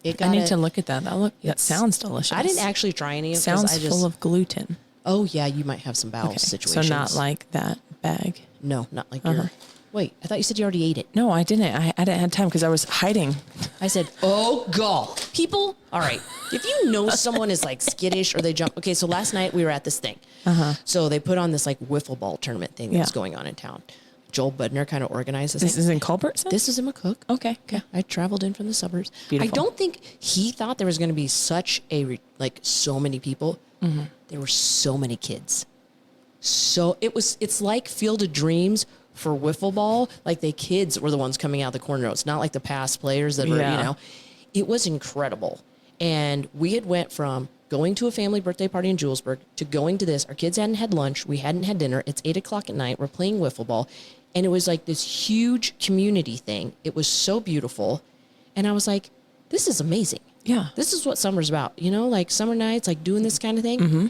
it got. I need to look at that. That sounds delicious. I didn't actually try any of it. Sounds I just, full of gluten. Oh yeah, you might have some bowel Okay. situations. So not like that bag. no, not like your. Wait, I thought you said you already ate it. No, I didn't. I didn't have time because I was hiding. I said, oh, God. People, all right. If you know someone is like skittish or they jump. Okay, so last night we were at this thing. So they put on this like wiffle ball tournament thing that's Yeah. going on in town. Joel Budner kind of organized this This thing. is in Culbertson? This is in McCook. Okay. Yeah, I traveled in from the suburbs. Beautiful. I don't think he thought there was going to be such so many people. There were so many kids. So it's like Field of Dreams for wiffle ball. Like the kids were the ones coming out the corner. It's not like the past players that were, Yeah. It was incredible. And we had went from going to a family birthday party in Julesburg to going to this. Our kids hadn't had lunch. We hadn't had dinner. It's 8:00 at night. We're playing wiffle ball. And it was like this huge community thing. It was so beautiful. And I was like, this is amazing. Yeah. This is what summer's about, like summer nights, like doing this kind of thing.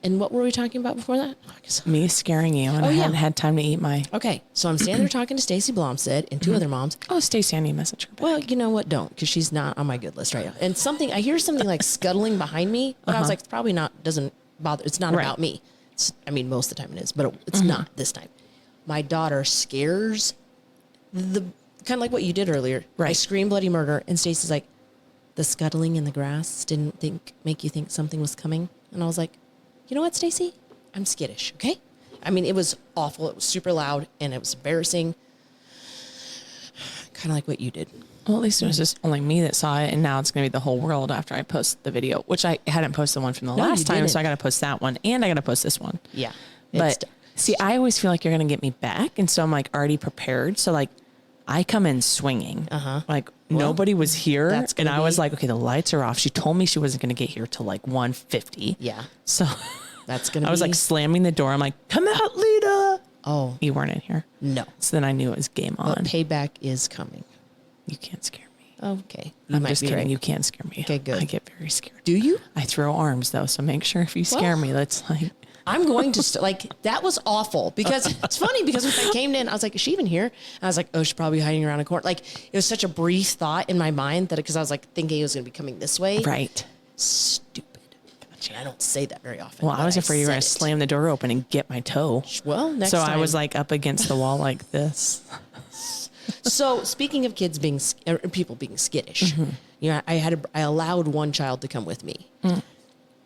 And what were we talking about before that? Oh, I guess- Me scaring you, and I yeah. hadn't had time to eat my. Okay, so I'm standing there talking to Stacy Blomstead and two other moms. Oh, Stacey, I need to message her back. Well, you know what? Don't, because she's not on my good list right now. And I hear something like scuttling behind me, but I was like, it's probably not, doesn't bother. It's not Right. about me. Most of the time it is, but it's not this time. My daughter scares kind of like what you did earlier. I Right. scream bloody murder, and Stacy's like, the scuttling in the grass didn't make you think something was coming. And I was like, you know what, Stacy? I'm skittish, okay? I mean, it was awful. It was super loud, and it was embarrassing. Kind of like what you did. Well, at least it was just only me that saw it, and now it's going to be the whole world after I post the video, which I hadn't posted the one from the No, last you time, didn't. so I got to post that one, and I got to post this one. Yeah. But see, I always feel like you're going to get me back, and so I'm like already prepared. So like, I come in swinging. Like nobody was here, that's and gonna I was be- like, okay, the lights are off. She told me she wasn't going to get here till like 1:50. Yeah. So That's going to be. I was like slamming the door. I'm like, come out, Lita. oh, You weren't in here. no. So then I knew it was game on. But payback is coming. You can't scare me. Okay. You I'm might just be kidding. right. You can't scare me. Okay, good. I get very scared. Do you? I throw arms though, so make sure if you scare Well- me, that's like I'm going to that was awful because it's funny because when I came in, I was like, is she even here? And I was like, oh, she's probably hiding around a corner. Like it was such a brief thought in my mind that because I was like thinking it was going to be coming this way. right. Stupid. And I don't say that very often. Well, I but was afraid you were said going to it. slam the door open and get my toe. Well, next So time. I was like up against the wall like this. So speaking of kids being people being skittish, I allowed one child to come with me.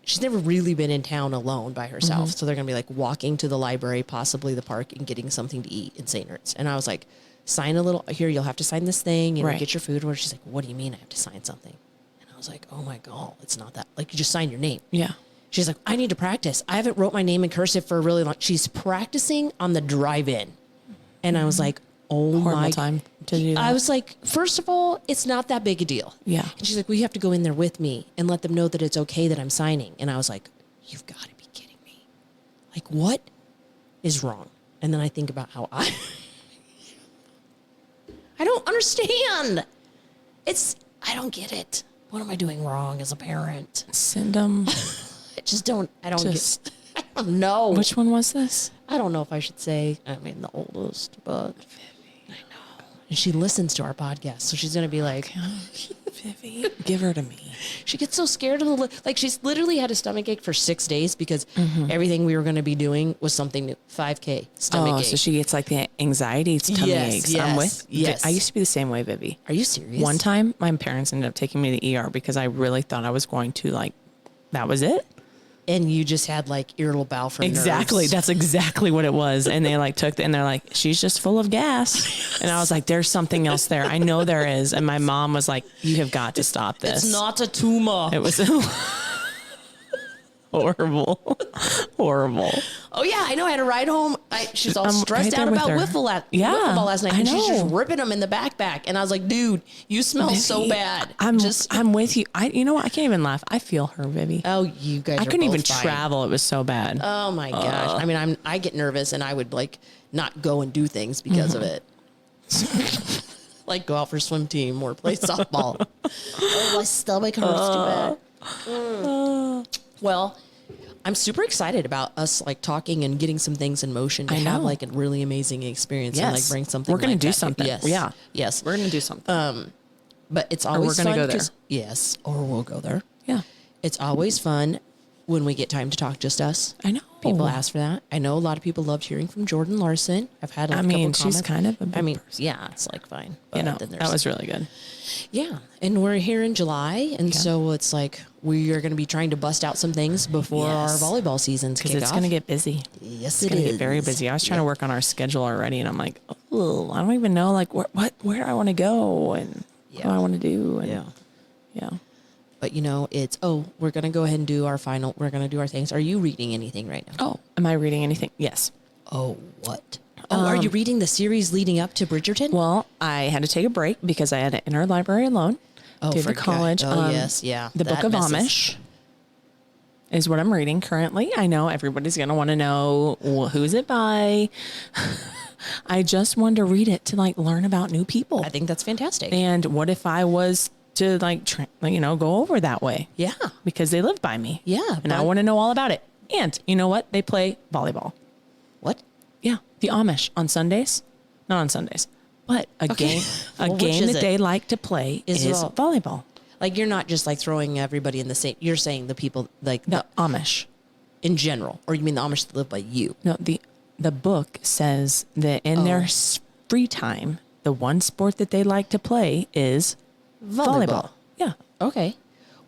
She's never really been in town alone by herself, so they're gonna be like walking to the library, possibly the park, and getting something to eat in St. Nert's. And I was like, sign a little here. You'll have to sign this thing. Right. Get your food. Or she's like, what do you mean I have to sign something? And I was like, oh my god, it's not that. Like you just sign your name. Yeah. She's like, I need to practice. I haven't wrote my name in cursive for a really long. She's practicing on the drive-in, and I was like, oh Horrible my time to do that. I was like, first of all, it's not that big a deal. Yeah. And she's like, well, you have to go in there with me and let them know that it's okay that I'm signing. And I was like, you've got to be kidding me. Like, what is wrong? And then I think about how I don't understand. I don't get it. What am I doing wrong as a parent? Send them. I just don't, I don't Just- get, I don't know. Which one was this? I don't know if I should say, I mean, the oldest, but I know. And she listens to our podcast. So she's going to be like, Vivi, give her to me. she gets so scared of like she's literally had a stomach ache for 6 days because everything we were going to be doing was something new. 5K stomach Oh, ache. so she gets like the anxiety, tummy aches. I'm with. yes. I used to be the same way, Vivi. Are you serious? One time, my parents ended up taking me to the ER because I really thought I was going to that was it. And you just had like irritable bowel from Exactly. nerves. That's exactly what it was. And they and they're like, she's just full of gas. And I was like, there's something else there. I know there is. And my mom was like, you have got to stop this. It's not a tumor. It was. horrible. Horrible. Oh yeah, I know. I had to ride home. She's all I'm stressed right there out with about her. wiffle ball last night, I and she's just know. ripping them in the backpack. And I was like, dude, you smell so Vivi, bad. I'm with you. You know what? I can't even laugh. I feel her, Vivi. Oh, you guys. I are couldn't both even fine. travel. It was so bad. Oh my gosh. I mean, I get nervous, and I would like not go and do things because of it. Like go out for swim team or play softball. Oh, my stomach hurts too bad. Well, I'm super excited about us like talking and getting some things in motion to I have know. like a really amazing experience and like Yes. bring something. We're gonna like do that. something. Yes. Yeah. Yes. We're going to do something. But it's always gonna fun go there. 'cause- Yes. Or we'll go there. yeah. It's always fun when we get time to talk just us. I know. People ask for that. I know a lot of people loved hearing from Jordan Larson. I've had a I couple mean, she's comments. kind of a big person. yeah, it's like fine. You know, then that there's- was really good. yeah. And we're here in July. And so it's like we are going to be trying to bust out some things before Yes. our volleyball seasons Because kick it's off. going to get busy. Yes, It's going to get very busy. I was trying to work on our schedule already, and I'm like, oh, I don't even know like where do I want to go and what do I want to do. And, Yeah. Yeah. But you know, we're going to go ahead and do our final. We're going to do our things. Are you reading anything right now? Oh, am I reading anything? Yes. Oh, what? Oh, are you reading the series leading up to Bridgerton? Well, I had to take a break because I had to enter a library alone. Oh, through the forgot. college. Oh, yes, yeah. The That Book of messes- Amish is what I'm reading currently. I know everybody's going to want to know who's it by. I just wanted to read it to like learn about new people. I think that's fantastic. And what if I was to like, go over that way? Yeah. Because they live by me. Yeah, And I but- want to know all about it. And you know what? They play volleyball. What? Yeah. The Amish on Sundays. Not on Sundays. But a Okay. game Well, which game is that it? they like to play Is is, it all- volleyball. Like you're not just like throwing everybody in the same. You're saying the people like The Amish. in general, or you mean the Amish that live by you? No, the book says that in their free time, the one sport that they like to play is volleyball. Yeah. Okay.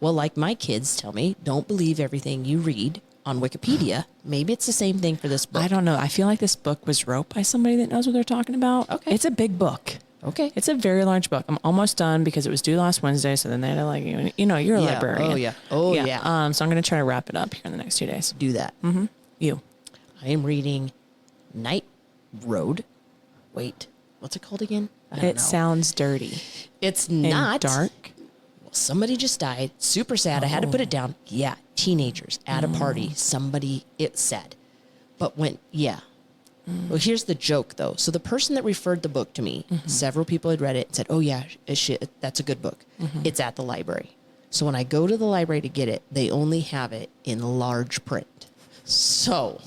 Well, like my kids tell me, don't believe everything you read on Wikipedia. Maybe it's the same thing for this book. I don't know. I feel like this book was wrote by somebody that knows what they're talking about. Okay. It's a big book. Okay. It's a very large book. I'm almost done because it was due last Wednesday. So then they had to like, you're a Yeah. librarian. Oh, yeah. Oh, yeah. So I'm going to try to wrap it up here in the next 2 days. Do that. You. I am reading Night Road. Wait, what's it called again? I don't It know. sounds dirty It's and not dark. Well, somebody just died. Super sad. I had to put it down. Yeah, teenagers at a party. Somebody. It's sad. But yeah. Well, here's the joke though. So the person that referred the book to me, several people had read it and said, "Oh yeah, that's a good book." It's at the library. So when I go to the library to get it, they only have it in large print. So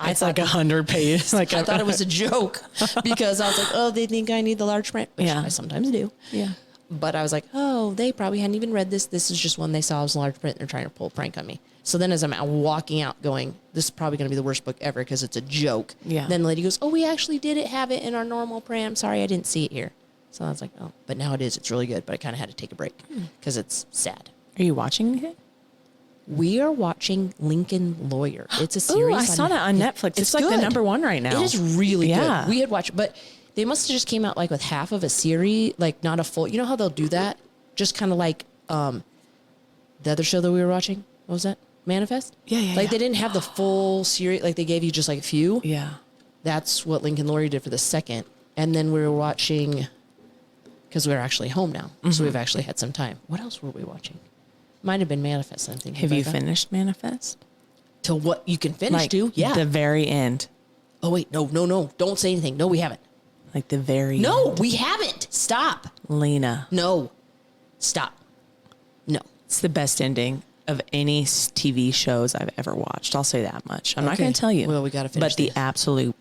It's like 100 pages. Like I thought it was a joke because I was like, "Oh, they think I need the large print," which Yeah. I sometimes do. Yeah. But I was like, oh, they probably hadn't even read this. This is just one they saw as large print. They're trying to pull a prank on me. So then as I'm out walking out going, this is probably going to be the worst book ever because it's a joke. Yeah. Then the lady goes, oh, we actually did have it in our normal print. I'm sorry, I didn't see it here. So I was like, oh, but now it is. It's really good. But I kind of had to take a break because it's sad. Are you watching anything? We are watching Lincoln Lawyer. It's a Oh, series. I saw that on Netflix. It's like the good. number one right now. It is really Yeah. good. We had watched, but they must have just came out like with half of a series, like not a full. You know how they'll do that? Just kind of like the other show that we were watching. What was that? Manifest. Yeah. Like they didn't have the full series. Like they gave you just like a few. Yeah. That's what Lincoln Lawyer did for the second. And then we were watching because we're actually home now, so we've actually had some time. What else were we watching? Might have been Manifest. I'm thinking. Have about you that. finished Manifest? Till what you can finish to? Yeah. The very end. Oh wait, no. Don't say anything. No, we haven't. Like the very No, end. we haven't. Stop. Lena. No. Stop. No. It's the best ending of any TV shows I've ever watched. I'll say that much. I'm not Okay. going to tell you. Well, we gotta finish But the this. absolute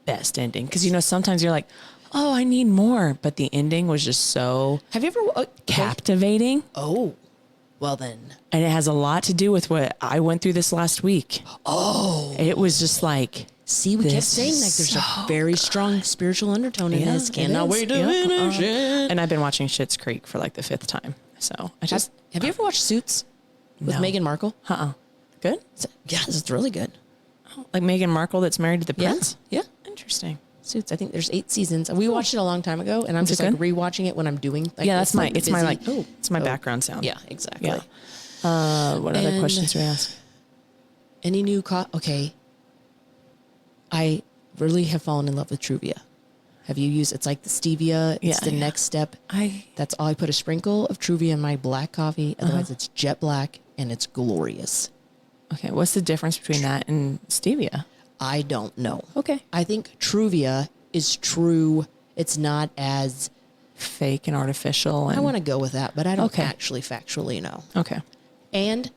best ending. Because, sometimes you're like, oh, I need more. But the ending was just so Have you ever captivating. Oh. Well then. And it has a lot to do with what I went through this last week. Oh. It was just like, See, we kept This saying like is there's so a very strong spiritual undertone in yeah, this. it Cannot is. wait to Yep. finish it. And I've been watching Schitt's Creek for like the 5th time. So I just, Have you ever watched Suits with No. Meghan Markle? Good. Yeah, it's really good. Like Meghan Markle that's married to the Yeah. prince. Yeah. Interesting. Suits. I think there's 8 seasons. We watched it a long time ago, and I'm Is it just like good? rewatching it when I'm doing. Like, Yeah, that's it's my background sound. Yeah, exactly. Yeah. What other And- questions do we ask? Any new okay. I really have fallen in love with Truvia. Have you used? It's like the stevia. It's the next step. That's all. I put a sprinkle of Truvia in my black coffee. Otherwise, it's jet black and it's glorious. Okay, what's the difference between that and stevia? I don't know. Okay. I think Truvia is true. It's not as Fake and artificial. And, I want to go with that, but I don't Okay. actually factually know. Okay. And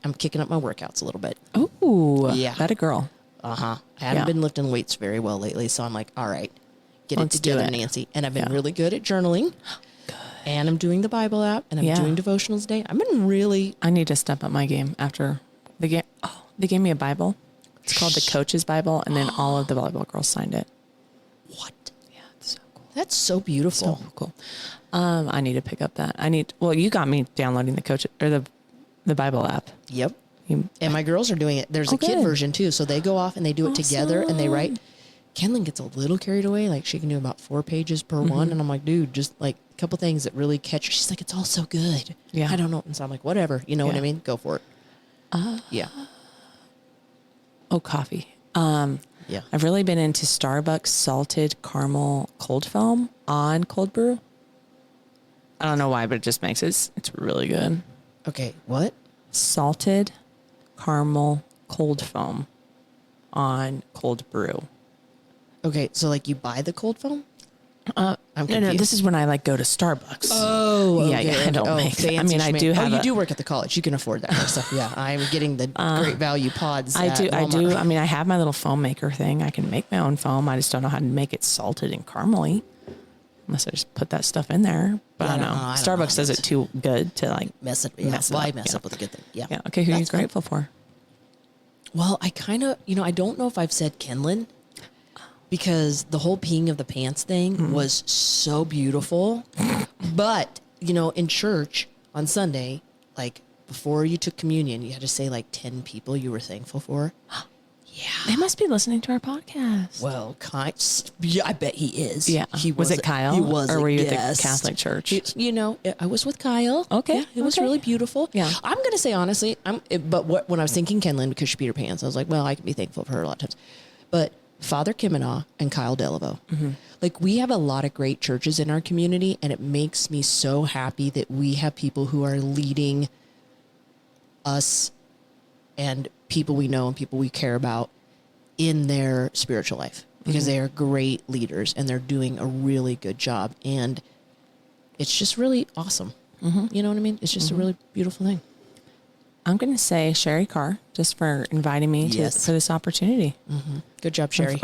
I'm kicking up my workouts a little bit. Ooh, Yeah. that a girl. I haven't Yeah. been lifting weights very well lately, so I'm like, all right, get Let's it do together, it. Nancy. And I've been Yeah. really good at journaling. And I'm doing the Bible app, and I'm Yeah. doing devotionals today. I've been really I need to step up my game after the game. Oh, they gave me a Bible. It's called the Coach's Bible, and then all of the volleyball girls signed it. what? Yeah, it's so cool. That's so beautiful. So cool. I need to pick up that. Well, you got me downloading the Coach or the Bible app. Yep. You, And my girls are doing it. There's a kid good. version too, so they go off and they do it together and they Awesome. write. Kenlyn gets a little carried away, like she can do about 4 pages per one, and I'm like, dude, just like a couple things that really catch her. She's like, it's all so good. Yeah. I don't know, and so I'm like, whatever, you know what I Yeah. mean? Go for it. Yeah, oh, coffee. yeah. I've really been into Starbucks salted caramel cold foam on cold brew. I don't know why, but it just makes it's really good. Okay, what? Salted caramel cold foam on cold brew. Okay, so like you buy the cold foam? I'm No, confused. this is when I like go to Starbucks. Oh, Yeah, yeah, I don't make that. I fancy mean, I schmancy. do have Oh, you a- do work at the college. You can afford that kind of stuff. Yeah, I'm getting the great value pods. I at do. Walmart. I mean, I have my little foam maker thing. I can make my own foam. I just don't know how to make it salted and caramely. Unless I just put that stuff in there. But Yeah, I don't know. I don't know. Starbucks does it too good to like Mess it. Yeah, mess it well, I up. mess Yeah. up with a good thing. Yeah. Yeah. Okay. Who are you That's fine. grateful for? Well, I kind of, I don't know if I've said Kenlyn because the whole peeing of the pants thing was so beautiful. But, in church on Sunday, like before you took communion, you had to say like 10 people you were thankful for. They must be listening to our podcast. Well, yeah, I bet he is. Yeah. He Was it Kyle? He was. Or a were you at the guest. Catholic church? I was with Kyle. Okay, Yeah, it was okay. really beautiful. Yeah. I'm gonna say honestly, when I was thinking Kenlyn because she peed her pants, I was like, well, I can be thankful for her a lot of times. But Father Kimina and Kyle Delaveau, like we have a lot of great churches in our community, and it makes me so happy that we have people who are leading us and people we know and people we care about in their spiritual life because they are great leaders and they're doing a really good job, and it's just really awesome. You know what I mean? It's just a really beautiful thing. I'm going to say Sherry Carr just for inviting me Yes. for this opportunity. Good job, Sherry.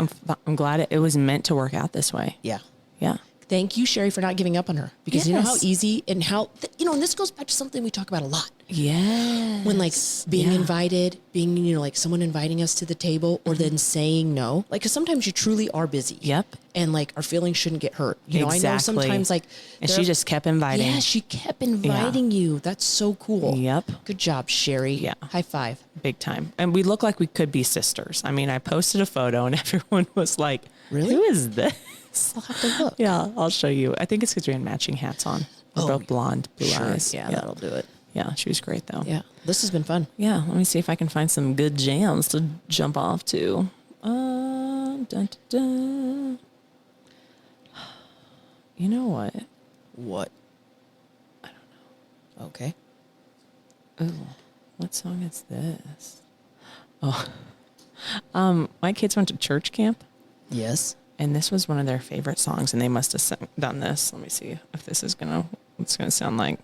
I'm glad it was meant to work out this way. Yeah. Yeah. Thank you, Sherry, for not giving up on her because you know how Yes. easy and how, and this goes back to something we talk about a lot. Yes. When like being Yeah. invited, being, like someone inviting us to the table or then saying no, like, cause sometimes you truly are busy. Yep. And like our feelings shouldn't get hurt. I know Exactly. sometimes like, And there she are- just kept inviting. Yeah, she kept inviting you. That's so cool. Yep. Good job, Sherry. Yeah. High five. Big time. And we look like we could be sisters. I mean, I posted a photo and everyone was like, Really? Who is this? I'll have to look. Yeah, I'll show you. I think it's because we had matching hats on. We're both blonde, blue Sure. eyes. Yeah, that'll do it. Yeah, she was great though. Yeah. This has been fun. Yeah, let me see if I can find some good jams to jump off to. Dun, dun, dun. You know what? What? I don't know. Okay. Ooh, what song is this? Oh, my kids went to church camp, Yes. and this was one of their favorite songs, and they must have done this. Let me see if this is it's gonna sound like